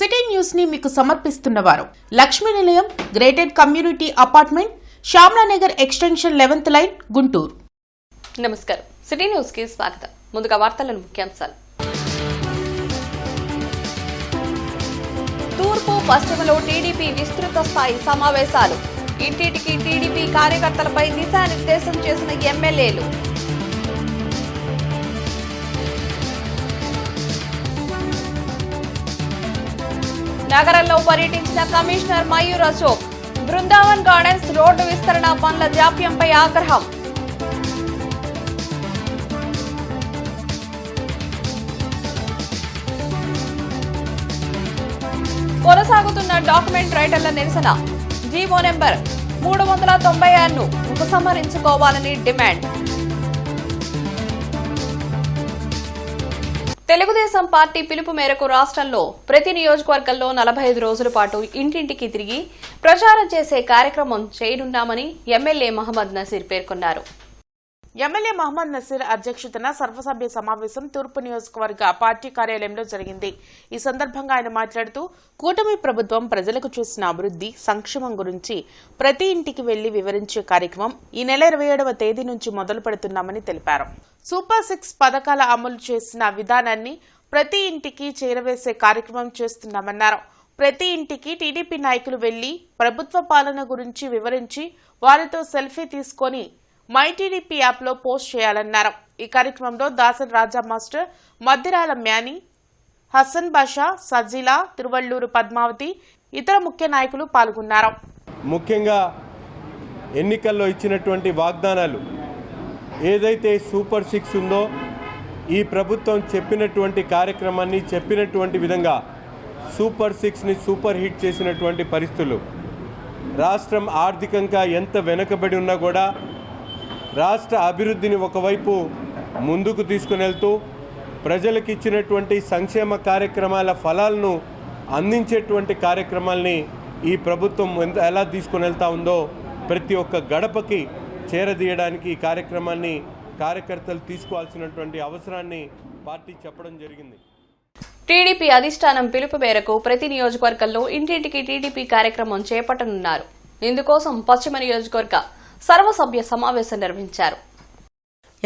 City news ని మీకు సమర్పిస్తున్నవారు Lakshmi Nilayam gated community apartment Shyamalanagar extension 11th line Guntur. నమస్కారం. సిటీ న్యూస్ కి స్వాగతం. ముందుగా వార్తలను ముఖ్యాంశాలు. తూర్పు పశ్చిమలో టీడీపీ విస్తృత స్థాయి సమావేశాలు. ఇంటింటికి టీడీపీ కార్యకర్తలపై దిశానిర్దేశం చేసిన ఎమ్మెల్యేలు. నగరంలో పర్యటించిన commissioner Mayur Ashok. Brindavan gardens road విస్తరణ పనుల జాప్యంపై ఆగ్రహం. కొనసాగుతున్న డాక్యుమెంట్ రైటర్ల నిరసన. జీవో నెంబర్ 396ను ఉపసంహరించుకోవాలని డిమాండ్. తెలుగుదేశం పార్టీ పిలుపు మేరకు రాష్ట్రంలో ప్రతి నియోజకవర్గంలో 45 రోజుల పాటు ఇంటింటికి తిరిగి ప్రచారం చేసే కార్యక్రమం చేయనున్నామని ఎమ్మెల్యే మహమ్మద్ నసీర్ పేర్కొన్నారు. ఎమ్మెల్యే మహమ్మద్ నసీర్ అధ్యక్షతన సర్వసభ్య సమావేశం తూర్పు నియోజకవర్గ పార్టీ కార్యాలయంలో జరిగింది. ఈ సందర్భంగా ఆయన మాట్లాడుతూ కూటమి ప్రభుత్వం ప్రజలకు చేసిన అభివృద్ది సంక్షేమం గురించి ప్రతి ఇంటికి వెళ్లి వివరించే కార్యక్రమం ఈ నెల 27వ తేదీ నుంచి మొదలు పెడుతున్నామని తెలిపారు. సూపర్ 6 పథకాల అమలు చేసిన విధానాన్ని ప్రతి ఇంటికి చేరవేసే కార్యక్రమం చేస్తున్నామన్నారు. ప్రతి ఇంటికి టీడీపీ నాయకులు వెళ్లి ప్రభుత్వ పాలన గురించి వివరించి వారితో సెల్ఫీ తీసుకొని మై టీడీపీ యాప్లో పోస్ట్ చేయాలన్నారు. ఈ కార్యక్రమంలో దాసన్ రాజా మాస్టర్, మద్దిరాల మ్యాని, హసన్ బాషా, సజిలా, తిరువళ్లూరు పద్మావతి, ఇతర ముఖ్య నాయకులు పాల్గొన్నారు. ముఖ్యంగా ఎన్నికల్లో ఇచ్చినటువంటి వాగ్దానాలు ఏదైతే సూపర్ 6 ఉందో ఈ ప్రభుత్వం చెప్పినటువంటి కార్యక్రమాన్ని చెప్పినటువంటి విధంగా సూపర్ 6ని సూపర్ హిట్ చేసినటువంటి పరిస్థితులు. రాష్ట్రం ఆర్థికంగా ఎంత వెనుకబడి ఉన్నా కూడా రాష్ట్ర అభివృద్ధిని ఒకవైపు ముందుకు తీసుకుని వెళ్తూ ప్రజలకు ఇచ్చినటువంటి సంక్షేమ కార్యక్రమాల ఫలాలను అందించేటువంటి కార్యక్రమాల్ని ఈ ప్రభుత్వం ఎలా తీసుకుని వెళ్తా ఉందో ప్రతి ఒక్క గడపకి చేరదీయడానికి ఈ కార్యక్రమాన్ని కార్యకర్తలు తీసుకోవాల్సినటువంటి అవసరాన్ని పార్టీ చెప్పడం జరిగింది. టీడీపీ అధిష్టానం పిలుపు మేరకు ప్రతి నియోజకవర్గంలో ఇంటింటికి టీడీపీ కార్యక్రమం చేపట్టనున్నారు. ఇందుకోసం పశ్చిమ నియోజకవర్గ సర్వసభ్య సమావేశం నిర్వహించారు.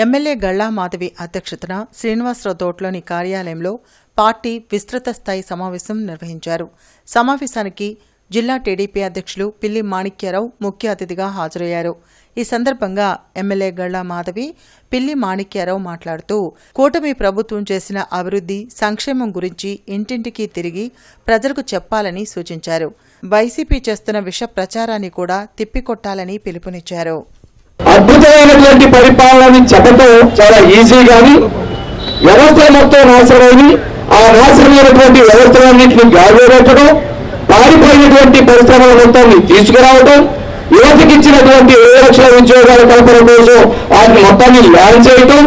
ఎమ్మెల్యే గళ్లా మాధవి అధ్యక్షతన శ్రీనివాసరావు తోటలోని కార్యాలయంలో పార్టీ విస్తృత స్థాయి సమావేశం నిర్వహించారు. సమావేశానికి జిల్లా టీడీపీ అధ్యక్షులు పిల్లి మాణిక్యారావు ముఖ్య అతిథిగా హాజరయ్యారు. ఈ సందర్భంగా ఎమ్మెల్యే గళ్లా మాధవి, పిల్లి మాణిక్యారావు మాట్లాడుతూ కూటమి ప్రభుత్వం చేసిన అభివృద్ధి సంక్షేమం గురించి ఇంటింటికి తిరిగి ప్రజలకు చెప్పాలని సూచించారు. వైసీపీ చేస్తున్న విష ప్రచారాన్ని కూడా తిప్పికొట్టాలని పిలుపునిచ్చారు. అద్భుతమైనటువంటి పరిపాలనని చెప్పడం చాలా ఈజీ, కానీ వ్యవస్థ మొత్తం నాశనమైంది. ఆ నాశనమైనటువంటి వ్యవస్థలన్నింటినీ గాలిలో పెట్టడం, పారిపోయినటువంటి పరిశ్రమల మొత్తాన్ని తీసుకురావడం, యువతకి ఇచ్చినటువంటి 7 లక్షల ఉద్యోగాల కల్పన కోసం వాటిని మొత్తాన్ని ల్యాండ్ చేయడం,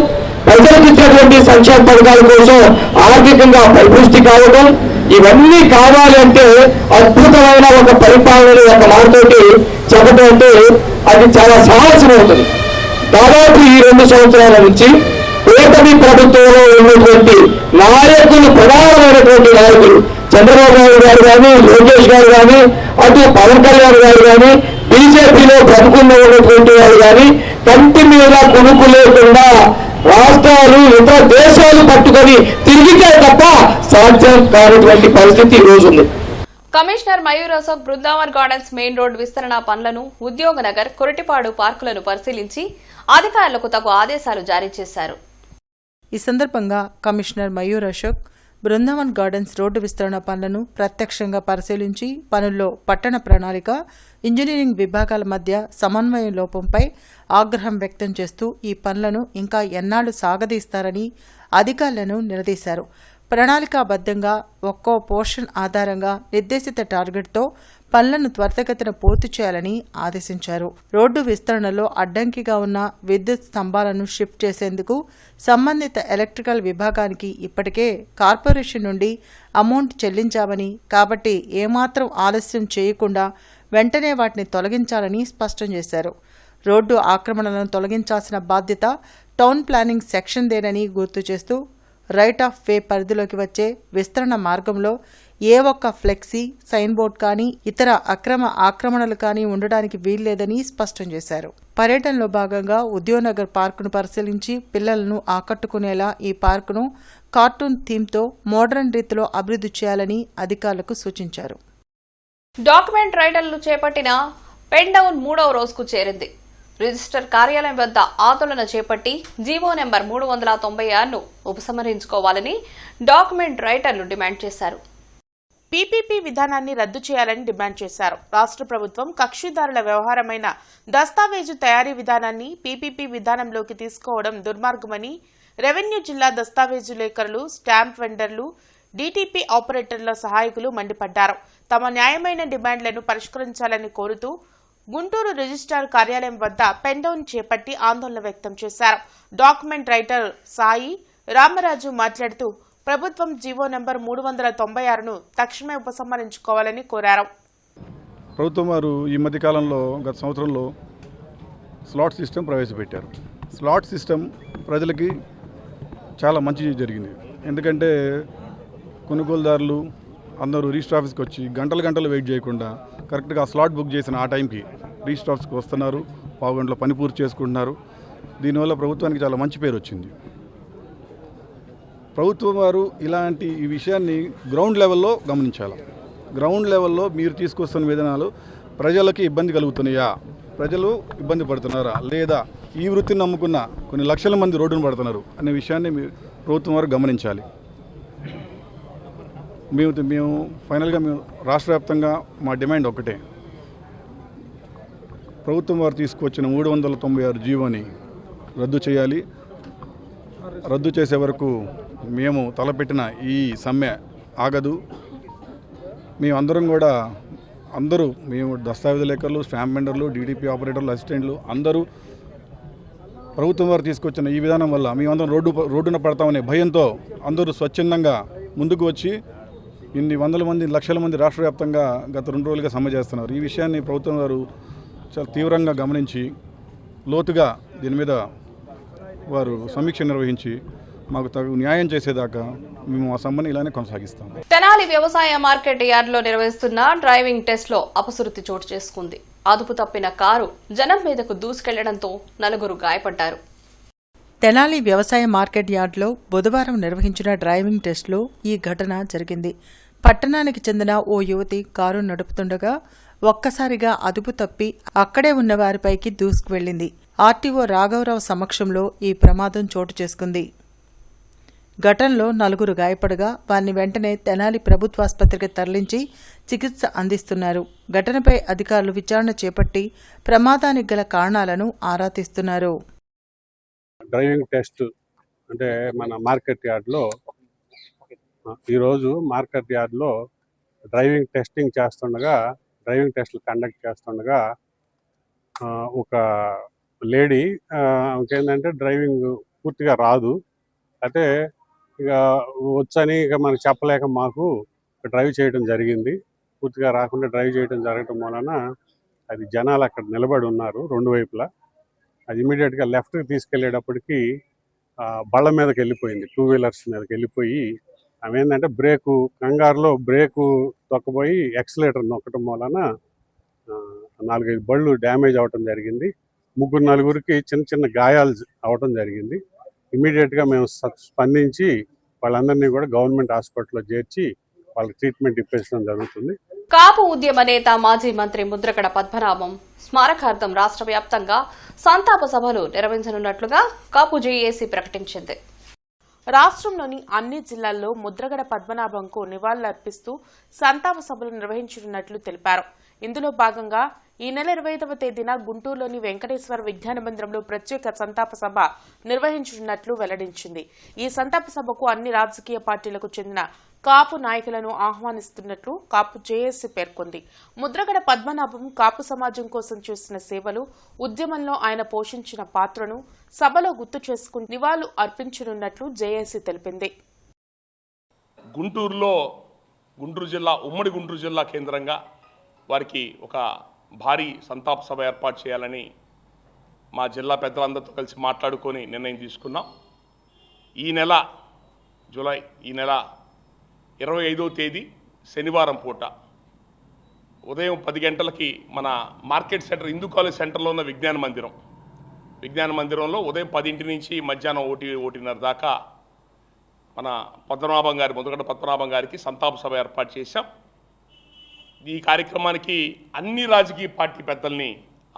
ప్రజలకు ఇచ్చినటువంటి సంక్షేమ పథకాల కోసం ఆర్థికంగా పరిపుష్టి కావడం, ఇవన్నీ కావాలంటే అద్భుతమైన ఒక పరిపాలన ఒక మాటతోటి చెప్పడం అంటే అది చాలా సాహసం అవుతుంది. దాదాపు ఈ 2 సంవత్సరాల నుంచి కూటమి ప్రభుత్వంలో ఉన్నటువంటి నాయకులు, ప్రధానమైనటువంటి నాయకులు చంద్రబాబు నాయుడు గారు కానీ, లోకేష్ గారు కానీ, అటు పవన్ కళ్యాణ్ గారు కానీ, బీజేపీలో బ్రతుకున్న ఉన్నటువంటి వారు కానీ కంటి మీద కొనుక్కు లేకుండా రాష్ట్రాలు, ఇతర దేశాలు పట్టుకొని తిరిగితే తప్ప సాధ్యం కానటువంటి పరిస్థితి ఈ రోజు ఉంది. Commissioner Mayur Ashok Brindavan gardens main road విస్తరణ పనులను, ఉద్యోగనగర్, కొరటిపాడు పార్కులను పరిశీలించి అధికారులకు తగు ఆదేశాలు జారీ చేశారు. ఈ సందర్భంగా commissioner Mayur Ashok Brindavan gardens road విస్తరణ పనులను ప్రత్యక్షంగా పరిశీలించి పనుల్లో పట్టణ ప్రణాళిక, ఇంజనీరింగ్ విభాగాల మధ్య సమన్వయ లోపంపై ఆగ్రహం వ్యక్తం చేస్తూ ఈ పనులను ఇంకా ఎన్నాళ్లు సాగదీస్తారని అధికారులను నిలదీశారు. ప్రణాళికాబద్ధంగా ఒక్కో పోర్షన్ ఆధారంగా నిర్దేశిత టార్గెట్తో పనులను త్వరితగతిన పూర్తి చేయాలని ఆదేశించారు. రోడ్డు విస్తరణలో అడ్డంకిగా ఉన్న విద్యుత్ స్తంభాలను షిఫ్ట్ చేసేందుకు సంబంధిత ఎలక్ట్రికల్ విభాగానికి ఇప్పటికే కార్పొరేషన్ నుండి అమౌంట్ చెల్లించామని, కాబట్టి ఏమాత్రం ఆలస్యం చేయకుండా వెంటనే వాటిని తొలగించాలని స్పష్టం చేశారు. రోడ్డు ఆక్రమణలను తొలగించాల్సిన బాధ్యత టౌన్ ప్లానింగ్ సెక్షన్దేనని గుర్తు చేస్తూ రైట్ ఆఫ్ వే పరిధిలోకి వచ్చే విస్తరణ మార్గంలో ఏ ఒక్క ఫ్లెక్సీ, సైన్ బోర్డ్ కానీ ఇతర ఆక్రమణలు కానీ ఉండడానికి వీల్లేదని స్పష్టం చేశారు. పర్యటనలో భాగంగా ఉద్యోగనగర్ పార్కును పరిశీలించి పిల్లలను ఆకట్టుకునేలా ఈ పార్కును కార్టూన్ థీమ్తో మోడర్న్ రీతిలో అభివృద్ధి చేయాలని అధికారులకు సూచించారు. డాక్యుమెంట్ రైటర్లు చేపట్టిన పెన్ డౌన్ 3వ రోజుకు చేరింది. రిజిస్టర్ కార్యాలయం వద్ద ఆందోళన చేపట్టి జీవో నెంబర్ 396ను ఉపసంహరించుకోవాలని డాక్యుమెంట్ రైటర్లు డిమాండ్ చేశారు. పీపీపీ విధానాన్ని రద్దు చేయాలని డిమాండ్ చేశారు. రాష్ట్ర ప్రభుత్వం కక్షిదారుల వ్యవహారమైన దస్తావేజు తయారీ విధానాన్ని పీపీపీ విధానంలోకి తీసుకోవడం దుర్మార్గమని రెవెన్యూ జిల్లా దస్తావేజు లేఖరులు, స్టాంప్ వెండర్లు, డీటీపీ ఆపరేటర్ల సహాయకులు మండిపడ్డారు. తమ న్యాయమైన డిమాండ్లను పరిష్కరించాలని కోరుతూ గుంటూరు రిజిస్ట్రార్ కార్యాలయం వద్ద పెన్ డౌన్ చేపట్టి ఆందోళన వ్యక్తం చేశారు. డాక్యుమెంట్ రైటర్ సాయి రామరాజు మాట్లాడుతూ ప్రభుత్వం జీవో నెంబర్ 396ను తక్షణమే ఉపసంహరించుకోవాలని కోరారు. ప్రభుత్వం వారు ఈ మధ్య కాలంలో గత సంవత్సరంలో స్లాట్ సిస్టమ్ ప్రవేశపెట్టారు. స్లాట్ సిస్టమ్ ప్రజలకి చాలా మంచి జరిగింది. ఎందుకంటే కొనుగోలుదారులు అందరూ రిజిస్టర్ ఆఫీస్కి వచ్చి గంటలు వెయిట్ చేయకుండా కరెక్ట్గా స్లాట్ బుక్ చేసిన ఆ టైంకి రిజిస్టర్ ఆఫీస్కి వస్తున్నారు, పావు గంటలో పని పూర్తి చేసుకుంటున్నారు. దీనివల్ల ప్రభుత్వానికి చాలా మంచి పేరు వచ్చింది. ప్రభుత్వం వారు ఇలాంటి ఈ విషయాన్ని గ్రౌండ్ లెవెల్లో గమనించాలి. గ్రౌండ్ లెవెల్లో మీరు తీసుకొస్తున్న విధానాలు ప్రజలకి ఇబ్బంది కలుగుతున్నాయా, ప్రజలు ఇబ్బంది పడుతున్నారా, లేదా ఈ వృత్తిని నమ్ముకున్న కొన్ని లక్షల మంది రోడ్డును పడుతున్నారు అనే విషయాన్ని ప్రభుత్వం వారు గమనించాలి. మేము ఫైనల్గా రాష్ట్ర వ్యాప్తంగా మా డిమాండ్ ఒకటే, ప్రభుత్వం వారు తీసుకొచ్చిన 396 జీవోని రద్దు చేయాలి. రద్దు చేసే వరకు మేము తలపెట్టిన ఈ సమ్మె ఆగదు. మేము దస్తావేజు లేఖర్లు, స్టాంప్ వెండర్లు, డీడీపీ ఆపరేటర్లు, అసిస్టెంట్లు అందరూ ప్రభుత్వం వారు తీసుకొచ్చిన ఈ విధానం వల్ల మేమందరం రోడ్డున పడతామనే భయంతో అందరూ స్వచ్ఛందంగా ముందుకు వచ్చి ఇన్ని వందల మంది, లక్షల మంది రాష్ట్ర వ్యాప్తంగా గత 2 రోజులుగా సమ్మె చేస్తున్నారు. ఈ విషయాన్ని ప్రభుత్వం వారు చాలా తీవ్రంగా గమనించి లోతుగా దీని మీద వారు సమీక్ష నిర్వహించి మాకు తగు న్యాయం చేసేదాకా మేము ఆ సమ్మెను ఇలానే కొనసాగిస్తాం. తెనాలి వ్యవసాయ మార్కెట్ యార్డులో నిర్వహిస్తున్న డ్రైవింగ్ టెస్ట్లో అపశృతి చోటు చేసుకుంది. అదుపు తప్పిన కారు జనం మీదకు దూసుకెళ్లడంతో 4 గాయపడ్డారు. తెనాలి వ్యవసాయ మార్కెట్ యార్డులో బుధవారం నిర్వహించిన డ్రైవింగ్ టెస్టులో ఈ ఘటన జరిగింది. పట్టణానికి చెందిన ఓ యువతి కారు నడుపుతుండగా ఒక్కసారిగా అదుపు తప్పి అక్కడే ఉన్న వారిపైకి దూసుకువెళ్లింది. ఆర్టీఓ రాఘవరావు సమక్షంలో ఈ ప్రమాదం చోటు చేసుకుంది. ఘటనలో 4 గాయపడగా వారిని వెంటనే తెనాలి ప్రభుత్వాసుపత్రికి తరలించి చికిత్స అందిస్తున్నారు. ఘటనపై అధికారులు విచారణ చేపట్టి ప్రమాదానికి గల కారణాలను ఆరా తీస్తున్నారు. డ్రైవింగ్ టెస్ట్ అంటే మన మార్కెట్ యార్డ్లో ఈరోజు మార్కెట్ యార్డ్లో డ్రైవింగ్ టెస్టులు కండక్ట్ చేస్తుండగా ఒక లేడీ ఇంకేంటంటే డ్రైవింగ్ పూర్తిగా రాదు, అయితే ఇక వచ్చని ఇక మనకు చెప్పలేక మాకు డ్రైవ్ చేయడం జరిగింది. పూర్తిగా రాకుండా డ్రైవ్ చేయడం జరగడం వలన అది జనాలు అక్కడ నిలబడి ఉన్నారు 2 వైపులా. అది ఇమీడియట్గా లెఫ్ట్కి తీసుకెళ్ళేటప్పటికి బళ్ళ మీదకి వెళ్ళిపోయింది, 2 వీలర్స్ మీదకి వెళ్ళిపోయి ఆమె ఏంటంటే కంగారులో బ్రేకు తొక్కబోయి ఎక్సలేటర్ నొక్కడం వలన 4-5 బళ్ళు డ్యామేజ్ అవడం జరిగింది. 3-4కి చిన్న గాయాలు అవడం జరిగింది. ఇమీడియట్గా మేము స్పందించి వాళ్ళందరినీ కూడా గవర్నమెంట్ హాస్పిటల్లో చేర్చి వాళ్ళకి ట్రీట్మెంట్ ఇప్పించడం జరుగుతుంది. కాపు ఉద్యమ నేత మాజీ మంత్రి ముద్రగడ పద్మనాభం స్మారకార్థం రాష్ట్ర వ్యాప్తంగా సంతాప సభలు నిర్వహించనున్నట్లుగా కాపు జేఏసీ ప్రకటించింది. రాష్ట్రంలోని అన్ని జిల్లాల్లో ముద్రగడ పద్మనాభంకు నివాళులర్పిస్తూ సంతాప సభలు నిర్వహించనున్నట్లు తెలిపారు. ఇందులో భాగంగా ఈ నెల 25వ తేదీన గుంటూరులోని వెంకటేశ్వర విజ్ఞాన మందిరంలో ప్రత్యేక సంతాప సభ నిర్వహించనున్నట్లు వెల్లడించింది. ఈ సంతాప సభకు అన్ని రాజకీయ పార్టీలకు చెందిన కాపు నాయకులను ఆహ్వానిస్తున్నట్లు కాపు జేఏసీ పేర్కొంది. ముద్రగడ పద్మనాభం కాపు సమాజం కోసం చేసిన సేవలు, ఉద్యమంలో ఆయన పోషించిన పాత్రను సభలో గుర్తు చేసుకుని నివాళులు అర్పించనున్నట్లు జేఏసీ తెలిపింది. గుంటూరు జిల్లా, ఉమ్మడి గుంటూరు జిల్లా కేంద్రంగా వారికి ఒక భారీ సంతాప సభ ఏర్పాటు చేయాలని మా జిల్లా పెద్దలందరితో కలిసి మాట్లాడుకొని నిర్ణయం తీసుకున్నాం. ఈ నెల జూలై ఈ నెల 25వ తేదీ శనివారం పూట ఉదయం 10 గంటలకి మన మార్కెట్ సెంటర్ హిందూ కాలేజ్ సెంటర్లో ఉన్న విజ్ఞాన మందిరంలో ఉదయం 10 నుంచి మధ్యాహ్నం 1:30 దాకా మన ముద్దగడ్డ పద్మనాభం గారికి సంతాప సభ ఏర్పాటు చేశాం. ఈ కార్యక్రమానికి అన్ని రాజకీయ పార్టీ పెద్దల్ని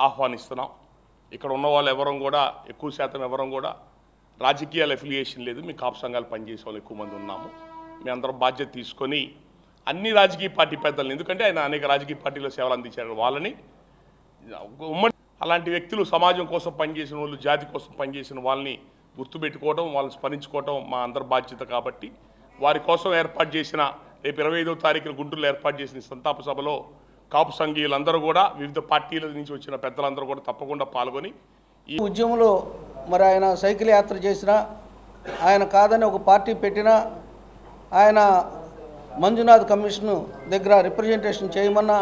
ఆహ్వానిస్తున్నాం. ఇక్కడ ఉన్న వాళ్ళు ఎవరం కూడా ఎక్కువ శాతం ఎవరం కూడా రాజకీయాల అఫిలియేషన్ లేదు. మీ కాపు సంఘాలు పనిచేసే వాళ్ళు ఎక్కువ మంది ఉన్నాము. మీ అందరం బాధ్యత తీసుకొని అన్ని రాజకీయ పార్టీ పెద్దల్ని, ఎందుకంటే ఆయన అనేక రాజకీయ పార్టీలో సేవలు అందించారు, వాళ్ళని ఉమ్మడి అలాంటి వ్యక్తులు సమాజం కోసం పనిచేసిన వాళ్ళు, జాతి కోసం పనిచేసిన వాళ్ళని గుర్తుపెట్టుకోవడం, వాళ్ళని స్మరించుకోవడం మా అందరి బాధ్యత. కాబట్టి వారి కోసం ఏర్పాటు చేసిన రేపు 25వ తారీఖున గుంటూరులో ఏర్పాటు చేసిన సంతాప సభలో కాపు సంఘీయులందరూ కూడా వివిధ పార్టీల నుంచి వచ్చిన పెద్దలందరూ కూడా తప్పకుండా పాల్గొని ఈ ఉద్యమంలో మరి ఆయన సైకిల్ యాత్ర చేసినా, ఆయన కాదని ఒక పార్టీ పెట్టినా, ఆయన మంజునాథ్ కమిషన్ దగ్గర రిప్రజెంటేషన్ చేయమన్నా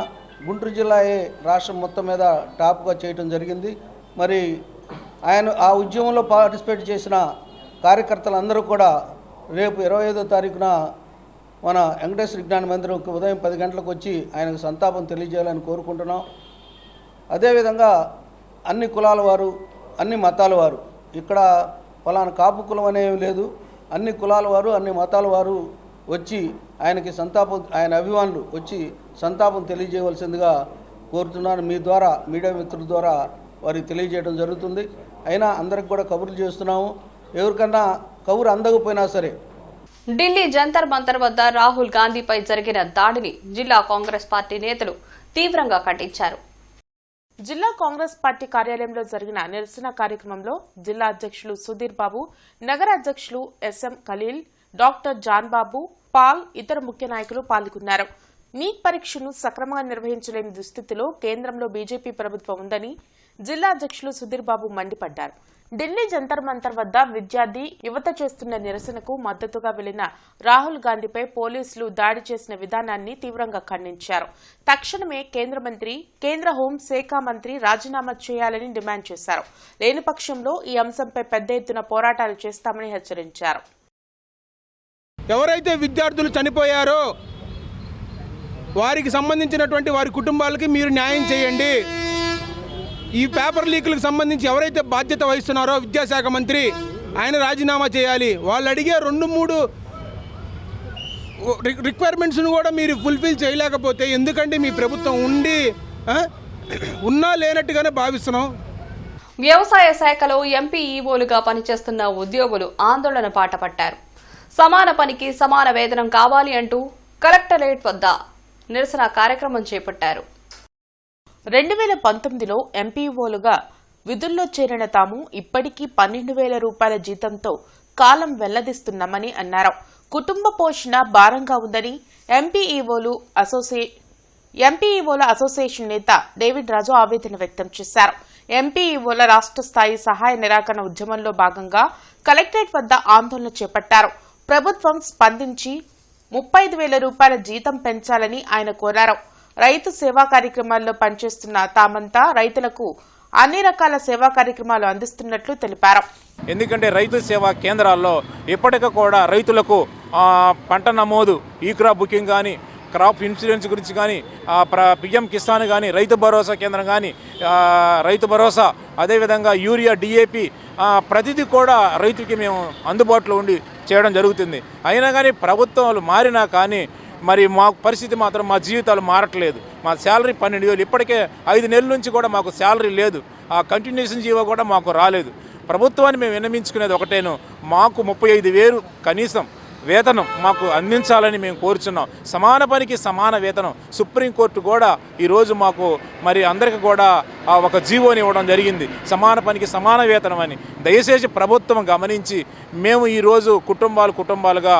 గుంటూరు జిల్లాయే రాష్ట్రం మొత్తం మీద టాప్గా చేయటం జరిగింది. మరి ఆయన ఆ ఉద్యమంలో పార్టిసిపేట్ చేసిన కార్యకర్తలందరూ కూడా రేపు 25వ తారీఖున మన వెంకటేశ్వర విజ్ఞాన మందిరంకి ఉదయం 10 గంటలకు వచ్చి ఆయనకు సంతాపం తెలియజేయాలని కోరుకుంటున్నాం. అదేవిధంగా అన్ని కులాల వారు, అన్ని మతాల వారు, ఇక్కడ ఫలానా కాపు కులం అనేవి లేదు, అన్ని కులాల వారు, అన్ని మతాల వారు వచ్చి ఆయనకి సంతాపం, ఆయన అభిమానులు వచ్చి సంతాపం తెలియజేయవలసిందిగా కోరుతున్నాను. మీ ద్వారా, మీడియా మిత్రుల ద్వారా వారికి తెలియజేయడం జరుగుతుంది. అయినా అందరికి కూడా కబుర్లు చేస్తున్నాము. ఎవరికన్నా కబురు అందకపోయినా సరే. ఢిల్లీ జంతర్ మంతర్ వద్ద రాహుల్ గాంధీపై జరిగిన దాడిని జిల్లా కాంగ్రెస్ పార్టీ నేతలు తీవ్రంగా ఖండించారు. జిల్లా కాంగ్రెస్ పార్టీ కార్యాలయంలో జరిగిన నిరసన కార్యక్రమంలో జిల్లా అధ్యక్షులు సుధీర్ బాబు, నగర అధ్యక్షులు ఎస్ఎం ఖలీల్, డాక్టర్ జాన్ బాబు, పాల్, ఇతర ముఖ్య నాయకులు పాల్గొన్నారు. నీట్ పరీక్షను సక్రమంగా నిర్వహించలేని దుస్థితిలో కేంద్రంలో బీజేపీ ప్రభుత్వం ఉందని జిల్లా అధ్యక్షులు సుధీర్ బాబు మండిపడ్డారు. ఢిల్లీ జంతర్ మంతర్ వద్ద విద్యార్థి యువత చేస్తున్న నిరసనకు మద్దతుగా వెళ్లిన రాహుల్ గాంధీపై పోలీసులు దాడి చేసిన విధానాన్ని తీవ్రంగా ఖండించారు. తక్షణమే కేంద్ర హోంశాఖ మంత్రి రాజీనామా చేయాలని డిమాండ్ చేశారు. లేని పక్షంలో ఈ అంశంపై పెద్ద ఎత్తున పోరాటాలు చేస్తామని హెచ్చరించారు. ఎవరైతే విద్యార్థులు చనిపోయారో వారికి సంబంధించినటువంటి వారి కుటుంబాలకి మీరు న్యాయం చేయండి. ఈ పేపర్ లీకులకు సంబంధించి ఎవరైతే బాధ్యత వహిస్తున్నారో విద్యాశాఖ మంత్రి, ఆయన రాజీనామా చేయాలి. వాళ్ళు అడిగే 2-3 రిక్వైర్మెంట్స్ను కూడా మీరు ఫుల్ఫిల్ చేయలేకపోతే ఎందుకంటే మీ ప్రభుత్వం ఉన్నా లేనట్టుగానే భావిస్తున్నాం. వ్యవసాయ శాఖలో ఎంపీ ఈవోలుగా పనిచేస్తున్న ఉద్యోగులు ఆందోళన బాట పట్టారు. సమాన పనికి సమాన వేతనం కావాలి అంటూ కలెక్టరేట్ వద్ద నిరసన కార్యక్రమం చేపట్టారు. 2019లో ఎంపీఓలుగా విధుల్లో చేరిన తాము ఇప్పటికీ 12,000 రూపాయల జీతంతో కాలం వెల్లదిస్తున్నామని అన్నారు. కుటుంబ పోషణ భారంగా ఉందని ఎంపీఈఓల అసోసియేషన్ నేత డేవిడ్ రాజు ఆవేదన వ్యక్తం చేశారు. ఎంపీఈఓల రాష్ట్ర స్థాయి సహాయ నిరాకరణ ఉద్యమంలో భాగంగా కలెక్టరేట్ వద్ద ఆందోళన చేపట్టారు. ప్రభుత్వం స్పందించి 35,000 రూపాయల జీతం పెంచాలని ఆయన కోరారు. రైతు సేవా కార్యక్రమాల్లో పనిచేస్తున్న తామంతా రైతులకు అన్ని రకాల సేవా కార్యక్రమాలు అందిస్తున్నట్లు తెలిపారు. ఎందుకంటే రైతు సేవా కేంద్రాల్లో ఇప్పటికీ కూడా రైతులకు పంట నమోదు, ఈ క్రాప్ బుకింగ్ కానీ, క్రాప్ ఇన్సూరెన్స్ గురించి కానీ, పిఎం కిసాన్ కానీ, రైతు భరోసా కేంద్రం కానీ, రైతు భరోసా, అదేవిధంగా యూరియా, డిఏపి ప్రతిదీ కూడా రైతుకి మేము అందుబాటులో ఉండి చేయడం జరుగుతుంది. అయినా కానీ ప్రభుత్వాలు మారినా కానీ మరి మా పరిస్థితి మాత్రం, మా జీవితాలు మారట్లేదు. మా శాలరీ 12,000, ఇప్పటికే 5 నెలల నుంచి కూడా మాకు శాలరీ లేదు. ఆ కంటిన్యూషన్ జీవో కూడా మాకు రాలేదు. ప్రభుత్వాన్ని మేము విన్నవించుకునేది ఒకటేను, మాకు 35,000 కనీసం వేతనం మాకు అందించాలని మేము కోరుచున్నాం. సమాన పనికి సమాన వేతనం సుప్రీంకోర్టు కూడా ఈరోజు మాకు మరి అందరికీ కూడా ఒక జీవోని ఇవ్వడం జరిగింది, సమాన పనికి సమాన వేతనం అని. దయచేసి ప్రభుత్వం గమనించి మేము ఈరోజు కుటుంబాలుగా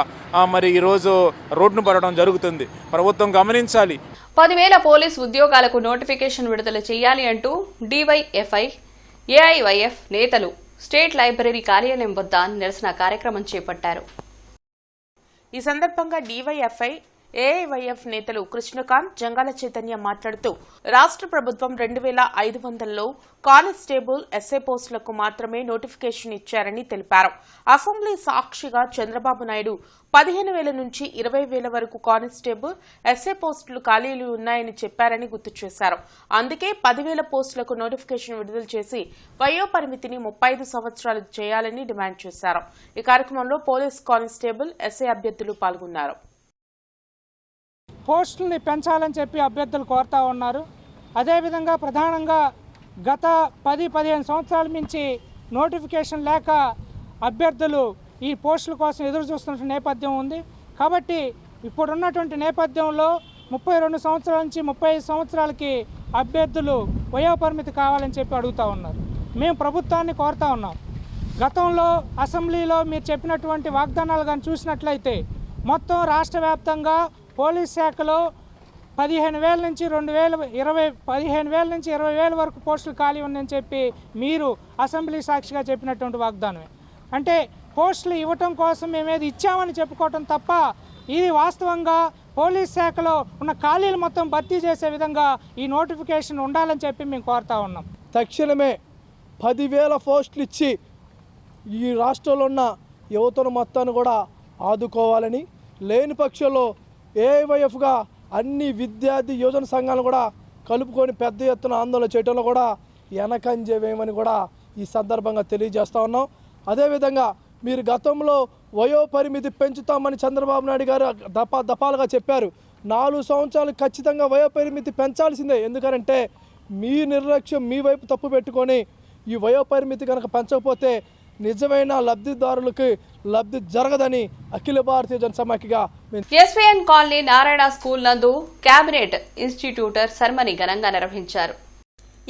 మరి ఈరోజు రోడ్డును పడడం జరుగుతుంది. ప్రభుత్వం గమనించాలి. 10,000 పోలీసు ఉద్యోగాలకు నోటిఫికేషన్ విడుదల చేయాలి అంటూ డివైఎఫ్ఐ, ఏఐవైఎఫ్ నేతలు స్టేట్ లైబ్రరీ కార్యాలయం వద్ద నిరసన కార్యక్రమం చేపట్టారు. ఈ సందర్భంగా డివైఎఫ్ఐ, ఏఐవైఎఫ్ నేతలు కృష్ణకాంత్, జంగాల చైతన్య మాట్లాడుతూ రాష్ట్ర ప్రభుత్వం 2500లో కానిస్టేబుల్ ఎస్ఐ పోస్టులకు మాత్రమే నోటిఫికేషన్ ఇచ్చారని తెలిపారు. అసెంబ్లీ సాక్షిగా చంద్రబాబు నాయుడు 15,000 నుంచి 20,000 వరకు కానిస్టేబుల్ ఎస్ఐ పోస్టులు ఖాళీలు ఉన్నాయని చెప్పారని గుర్తు చేశారు. అందుకే 10,000 పోస్టులకు నోటిఫికేషన్ విడుదల చేసి వయో పరిమితిని 35 సంవత్సరాలు చేయాలని డిమాండ్ చేశారు. ఈ కార్యక్రమంలో పోలీస్ కానిస్టేబుల్ ఎస్ఐ అభ్యర్థులు పాల్గొన్నారు. పోస్టుల్ని పెంచాలని చెప్పి అభ్యర్థులు కోరుతా ఉన్నారు. అదేవిధంగా ప్రధానంగా గత 10-15 సంవత్సరాల నుంచి నోటిఫికేషన్ లేక అభ్యర్థులు ఈ పోస్టుల కోసం ఎదురు చూస్తున్న నేపథ్యం ఉంది. కాబట్టి ఇప్పుడున్నటువంటి నేపథ్యంలో 32 సంవత్సరాల నుంచి 35 సంవత్సరాలకి అభ్యర్థులు వయోపరిమితి కావాలని చెప్పి అడుగుతూ ఉన్నారు. మేము ప్రభుత్వాన్ని కోరుతా ఉన్నాం. గతంలో అసెంబ్లీలో మీరు చెప్పినటువంటి వాగ్దానాలు కానీ చూసినట్లయితే మొత్తం రాష్ట్ర వ్యాప్తంగా పోలీస్ శాఖలో 15,000 నుంచి 20,000 వరకు పోస్టులు ఖాళీ ఉన్నాయని చెప్పి మీరు అసెంబ్లీ సాక్షిగా చెప్పినటువంటి వాగ్దానమే. అంటే పోస్టులు ఇవ్వటం కోసం మేమేది ఇచ్చామని చెప్పుకోవటం తప్ప ఇది వాస్తవంగా పోలీస్ శాఖలో ఉన్న ఖాళీలు మొత్తం భర్తీ చేసే విధంగా ఈ నోటిఫికేషన్ ఉండాలని చెప్పి మేము కోరుతా ఉన్నాం. తక్షణమే 10,000 పోస్టులు ఇచ్చి ఈ రాష్ట్రంలో ఉన్న యువతను మొత్తాన్ని కూడా ఆదుకోవాలని, లేని పక్షంలో ఏఐవైఎఫ్గా అన్ని విద్యార్థి యువజన సంఘాలను కూడా కలుపుకొని పెద్ద ఎత్తున ఆందోళన చేయడంలో కూడా వెనకంజేవేమని కూడా ఈ సందర్భంగా తెలియజేస్తూ ఉన్నాం. అదేవిధంగా మీరు గతంలో వయో పరిమితి పెంచుతామని చంద్రబాబు నాయుడు గారు దఫాలుగా చెప్పారు. 4 సంవత్సరాలు ఖచ్చితంగా వయో పరిమితి పెంచాల్సిందే. ఎందుకంటే మీ నిర్లక్ష్యం, మీ వైపు తప్పు పెట్టుకొని ఈ వయో పరిమితి కనుక పెంచకపోతే నిజమైన లబ్ధిదారులకు లబ్ధి జరగదని అఖిల భారతీయ జనసమాఖ్యగా ఎస్వీఎన్ కాలనీ నారాయణ స్కూల్ నందు కేబినెట్ ఇన్స్టిట్యూటర్ సెరమనీ ఘనంగా నిర్వహించారు.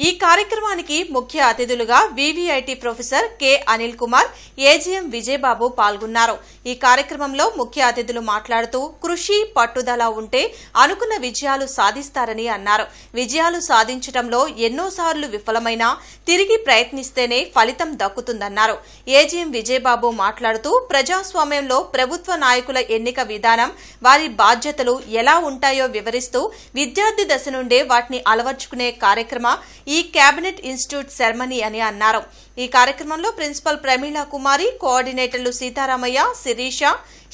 ఈ కార్యక్రమానికి ముఖ్య అతిథులుగా VVIT professor K Anil Kumar, AGM Vijaya Babu పాల్గొన్నారు. ఈ కార్యక్రమంలో ముఖ్య అతిథులు మాట్లాడుతూ కృషి, పట్టుదల ఉంటే అనుకున్న విజయాలు సాధిస్తారని అన్నారు. విజయాలు సాధించడంలో ఎన్నోసార్లు విఫలమైనా తిరిగి ప్రయత్నిస్తేనే ఫలితం దక్కుతుందన్నారు. ఏజీఎం విజయబాబు మాట్లాడుతూ ప్రజాస్వామ్యంలో ప్రభుత్వ నాయకుల ఎన్నిక విధానం, వారి బాధ్యతలు ఎలా ఉంటాయో వివరిస్తూ విద్యార్థి దశ నుండే వాటిని అలవర్చుకునే కార్యక్రమ ఈ కేబినెట్ ఇన్స్టిట్యూట్ సెరమనీ అని అన్నారు. ఈ కార్యక్రమంలో ప్రిన్సిపల్ ప్రమీళ కుమారి, కోఆర్డినేటర్లు సీతారామయ్య, శిరీష,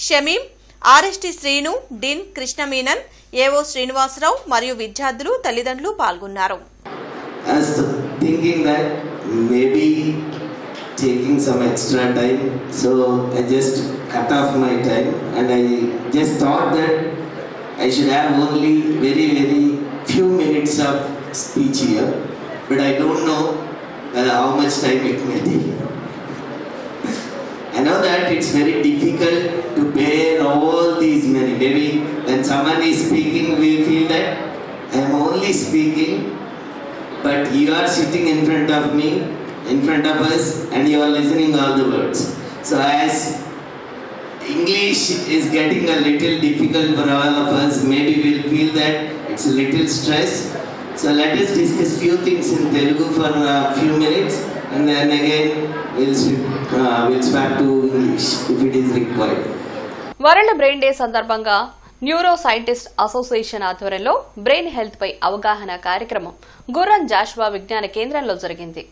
షమీం, ఆర్ఎస్టీ శ్రీను, డిన్ కృష్ణమీనన్, ఏవో శ్రీనివాసరావు మరియు విద్యార్థులు, తల్లిదండ్రులు పాల్గొన్నారు. Taking some extra time, so I just cut off my time and I just thought that I should have only very few minutes of speech here, but I don't know how much time it may take. I know that it's very difficult to bear all these many. Maybe when someone is speaking, we feel that I am only speaking, but you are sitting in front of me, in front of us, and you are listening all the words. So as English is getting a little difficult for all of us, maybe we'll feel that it's a little stress. So let us discuss few things in Telugu for a few minutes, and then again we'll swap to English if it is required. World brain day సందర్భంగా neuro scientist association ఆధ్వర్యంలో brain health పై అవగాహన కార్యక్రమం గుర్రం జాషువా విజ్ఞాన కేంద్రంలో జరిగింది.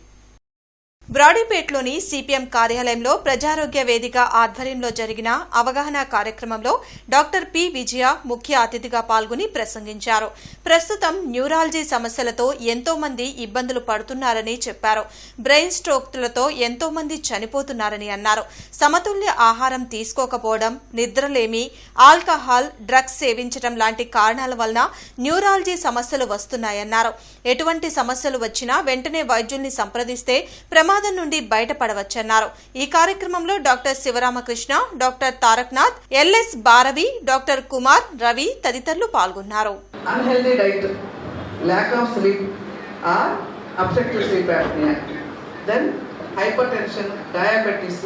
బ్రాడీపేట్లోని CPM కార్యాలయంలో ప్రజారోగ్య వేదిక ఆధ్వర్యంలో జరిగిన అవగాహన కార్యక్రమంలో డాక్టర్ పి విజయ ముఖ్య అతిథిగా పాల్గొని ప్రసంగించారు. ప్రస్తుతం న్యూరాలజీ సమస్యలతో ఎంతో మంది ఇబ్బందులు పడుతున్నారని చెప్పారు. బ్రెయిన్ స్ట్రోక్లతో ఎంతో మంది చనిపోతున్నారని అన్నారు. సమతుల్య ఆహారం తీసుకోకపోవడం, నిద్రలేమి, ఆల్కహాల్, డ్రగ్స్ సేవించడం లాంటి కారణాల వలన న్యూరాలజీ సమస్యలు వస్తున్నాయన్నారు. ఎటువంటి సమస్యలు వచ్చినా వెంటనే వైద్యుల్ని సంప్రదిస్తే ప్రమాదం నుండి బయటపడవచ్చన్నారు. ఈ కార్యక్రమంలో doctor Sivaramakrishna, doctor Taraknath, L S Bharavi, doctor Kumar, Ravi తదితరులు పాల్గొన్నారు. Unhealthy diet, lack of sleep or obstructive sleep apnea, then hypertension, diabetes,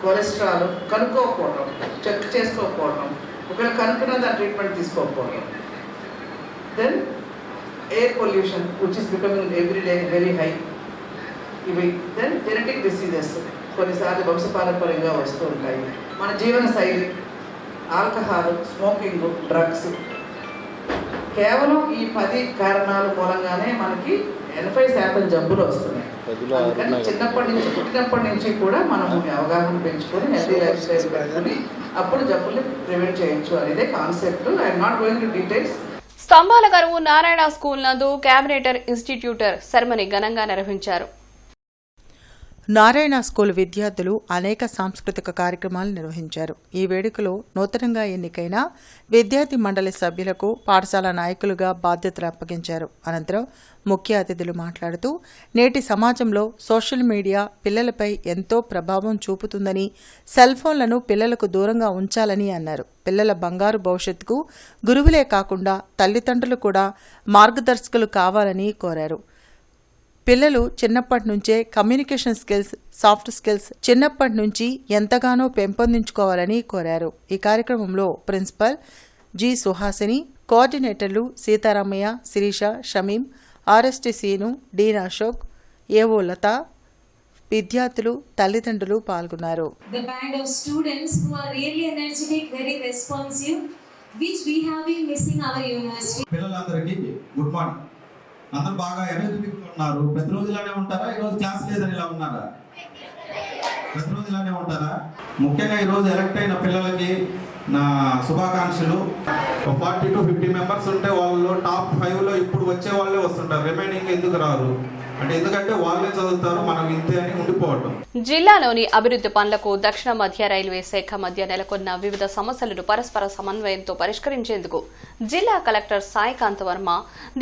cholesterol కనుక్కోకపోవడం, చెక్ చేసుకోకపోవడం, ఒకవేళ కనుక్కున్న దాని ట్రీట్మెంట్ తీసుకోకపోవడం, then air pollution which is becoming every day very high, ఇవి దెన్ జెనెటిక్ డిసీజెస్ కొన్నిసార్లు వంశపారంపర్యంగా వస్తూ ఉంటాయి. మన జీవన శైలి, ఆల్కహాల్, స్మోకింగ్, డ్రగ్స్ కేవలం ఈ 10 కారణాల మూలంగానే మనకి 80% జబ్బులు వస్తున్నాయి. అందుకని పుట్టినప్పటి నుంచి కూడా మనం అవగాహన పెంచుకొని హెల్తీ లైఫ్ స్టైల్ పెట్టుకుని అప్పుడు జబ్బుల్ని ప్రివెంట్ చేయొచ్చు అనేదే concept. I'm not going to details. స్తంభాల కరువు నారాయణ స్కూల్ నందు క్యాబినేటర్ ఇన్స్టిట్యూటర్ సెరమనీ ఘనంగా నిర్వహించారు. నారాయణ స్కూల్ విద్యార్థులు అనేక సాంస్కృతిక కార్యక్రమాలు నిర్వహించారు. ఈ వేడుకలో నూతనంగా ఎన్నికైన విద్యార్థి మండలి సభ్యులకు పాఠశాల నాయకులుగా బాధ్యతలు అప్పగించారు. అనంతరం ముఖ్య అతిథులు మాట్లాడుతూ నేటి సమాజంలో సోషల్ మీడియా పిల్లలపై ఎంతో ప్రభావం చూపుతుందని, సెల్ ఫోన్లను పిల్లలకు దూరంగా ఉంచాలని అన్నారు. పిల్లల బంగారు భవిష్యత్తుకు గురువులే కాకుండా తల్లిదండ్రులు కూడా మార్గదర్శకులు కావాలని కోరారు. పిల్లలు చిన్నప్పటి నుంచే కమ్యూనికేషన్ స్కిల్స్, సాఫ్ట్ స్కిల్స్ చిన్నప్పటి నుంచి ఎంతగానో పెంపొందించుకోవాలని కోరారు. ఈ కార్యక్రమంలో ప్రిన్సిపల్ జి సుహాసిని, కోఆర్డినేటర్లు సీతారామయ్య, శిరీష, షమీం, ఆర్ఎస్టీసీను, డీన్ అశోక్, ఏవో లత, విద్యార్థులు, తల్లిదండ్రులు పాల్గొన్నారు. పిల్లలందరికీ గుడ్ మార్నింగ్. అందరూ బాగా ఎనర్జెటిక్ ఉన్నారు. ప్రతిరోజు ఇలానే ఉంటారా? ఈరోజు క్లాస్ లేదని ఇలా ఉన్నారా? ప్రతిరోజు ఇలానే ఉంటారా? ముఖ్యంగా ఈరోజు ఎలక్ట్ అయిన పిల్లలకి నా శుభాకాంక్షలు. 40 to 50 మెంబర్స్ ఉంటే వాళ్ళు టాప్ 5లో ఇప్పుడు వచ్చే వాళ్ళే వస్తుంటారు. రిమైనింగ్ ఎందుకు రారు అంటే ఎందుకంటే వాళ్ళే చదువుతారు, మనం ఇంతే అని ఉండిపోవటం. జిల్లాలోని అభివృద్ధి పనులకు దక్షిణ మధ్య రైల్వే శాఖ మధ్య నెలకొన్న వివిధ సమస్యలను పరస్పర సమన్వయంతో పరిష్కరించేందుకు జిల్లా collector Saikanth Varma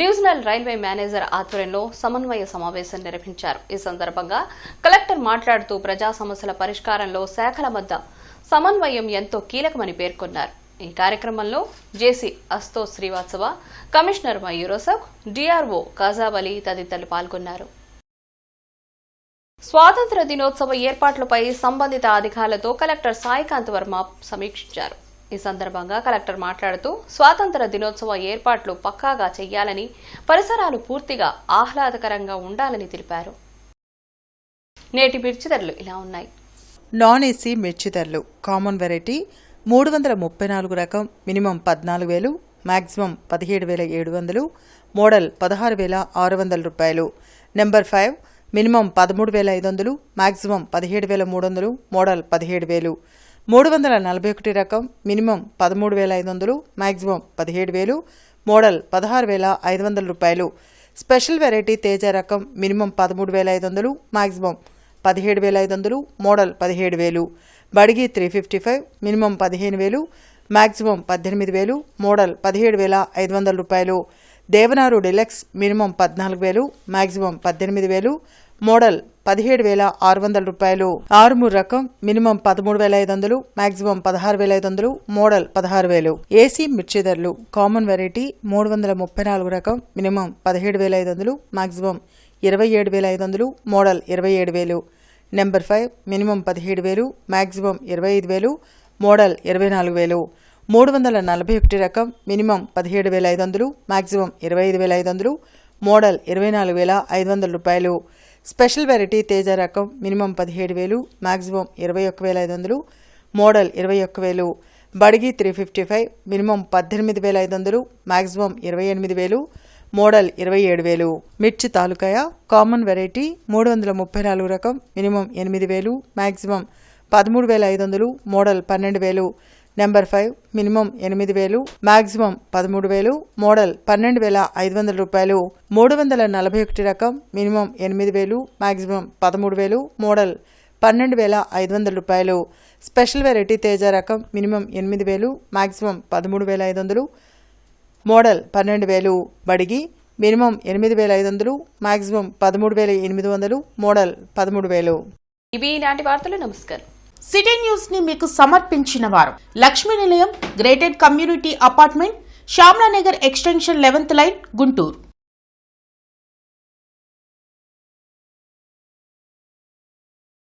divisional railway manager ఆధ్వర్యంలో సమన్వయ సమావేశం నిర్వహించారు. ఈ సందర్భంగా కలెక్టర్ మాట్లాడుతూ ప్రజా సమస్యల పరిష్కారంలో శాఖల మధ్య సమన్వయం ఎంతో కీలకమని పేర్కొన్నారు. ఈ కార్యక్రమంలో జేసీ అస్తో శ్రీవాత్సవ, కమిషనర్ మయూరసక్, డిఆర్ఓ కాజావలి తదితరులు పాల్గొన్నారు. స్వాతంత్ర దినోత్సవ ఏర్పాట్లపై సంబంధిత అధికారులతో కలెక్టర్ సాయికాంత్ వర్మ సమీక్షించారు. ఈ సందర్భంగా కలెక్టర్ మాట్లాడుతూ స్వాతంత్ర దినోత్సవ ఏర్పాట్లు పక్కాగా చేయాలని, పరిసరాలు పూర్తిగా ఆహ్లాదకరంగా ఉండాలని తెలిపారు. నేటి మిర్చి ధరలు ఇలా ఉన్నాయి. నాన్ ఏసీ మిర్చి ధరలు కామన్ వెరైటీ 334 రకం మినిమం 14,000, మ్యాక్సిమం 17,700, మోడల్ 16,600 రూపాయలు. Number 5 minimum 13,500, maximum 17,300, model 17,000. 341 రకం మినిమం 13,500, మ్యాక్సిమం 17,000, మోడల్ 16,500 రూపాయలు. స్పెషల్ వెరైటీ తేజ రకం minimum 13,500, maximum 17,500, model 17,000. బడిగి 355 minimum 15,000, maximum 18,000, model 17,500 రూపాయలు. దేవనారు డిలక్స్ మినిమం 14,000, మ్యాక్సిమం 18,000, మోడల్ 17,600 రూపాయలు. ఆరుమూరు రకం మినిమం 13,500, మ్యాక్సిమం 16,500, మోడల్ 16,000. ఏసీ మిర్చి ధరలు కామన్ వెరైటీ 334 రకం minimum 17,500, maximum 27,500, model 27,000. Number 5 minimum 17,000, maximum 25,000, model 24,000. 341 రకం మినిమం 17,500, మ్యాక్సిమం 25,500, మోడల్ 24,500 రూపాయలు. స్పెషల్ వెరైటీ తేజ రకం minimum 17,000, maximum 21,500, model 21,000. బడిగి 355 minimum 18,500, maximum 28,000, model 27,000. మిర్చి తాలూకాయ కామన్ వెరైటీ 334 రకం minimum 8,000, maximum 13,500, model 12,000. Number 5 minimum 8,000, maximum 13,000, model 12,500 రూపాయలు. 341 రకం మినిమం 8,000, మ్యాక్సిమం 13,000, మోడల్ 12,500 రూపాయలు. Special variety Teja రకం minimum 8,000, maximum 13,500, model 12,000. Byadgi minimum 8,500, maximum 13,800, model 13,000. ఇవి ఈనాటి వార్తలు. నమస్కారం. సిటీ న్యూస్ ని మీకు సమర్పించిన వారు Lakshmi Nilayam, gated community apartment, Shyamalanagar extension 11th line, Guntur.